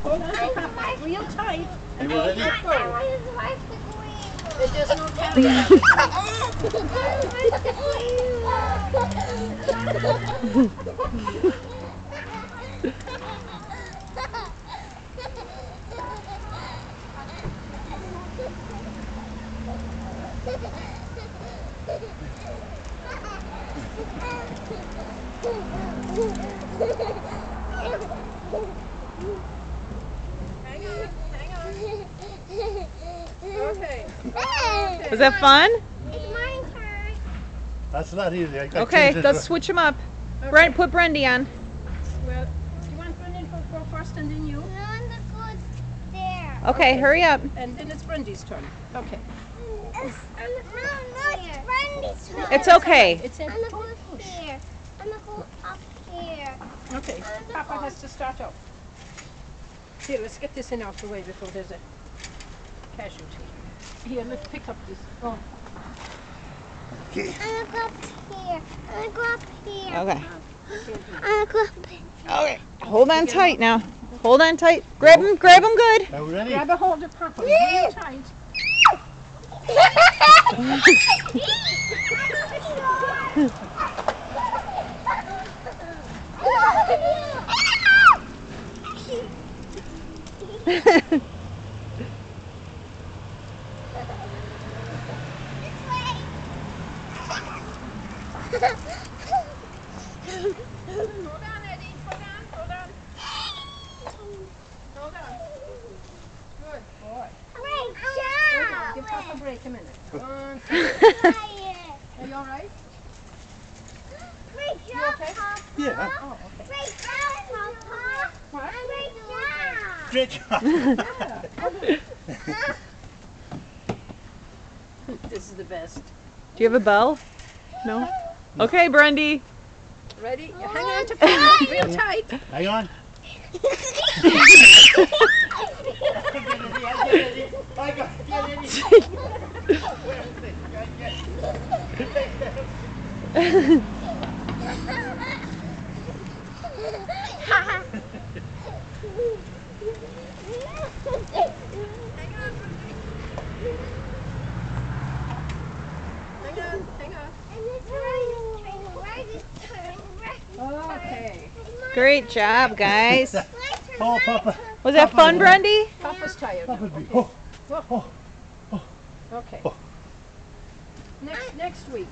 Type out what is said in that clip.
Hold on to Papa real tight. And we're ready? There's no camera. Hang on. Okay. Was that fun? It's my turn. That's not easy. I Okay, let's switch them up. Okay. Brent, put Brendy on. Well, do you want Brendan to go first and then you? I want to go there. Okay, hurry up. And then it's Brendy's turn. Okay. No, it's Brandy's turn. It's okay. It's I'm a gonna go here. I'm gonna go up here. Okay. Papa has to start up. Here, let's get this in out the way before there's a casualty. Here, let's pick up this. Oh. Okay. I'm gonna go up here. I'm gonna go up here. Okay. I'm gonna go up here. Okay. Hold on tight now. Hold on tight. Grab him good. Are we ready? Grab a hold of Papa. Real tight. Hold on, Eddie. Hold on. Hold on. Good boy. Great Give job. Papa a break a minute. Are you all right? Great You job, okay? Papa. Yeah. Oh, okay. Great job, Papa. What? Great job. Great job. This is the best. Do you have a bell? No? Okay, Brendy. Ready? Hang on to Papa real tight. Hang on. I got Hang on. Okay. Great job, guys. Oh, Papa. Was that fun, Brendy? Papa's tired. Papa's Okay. oh. Okay. Next week.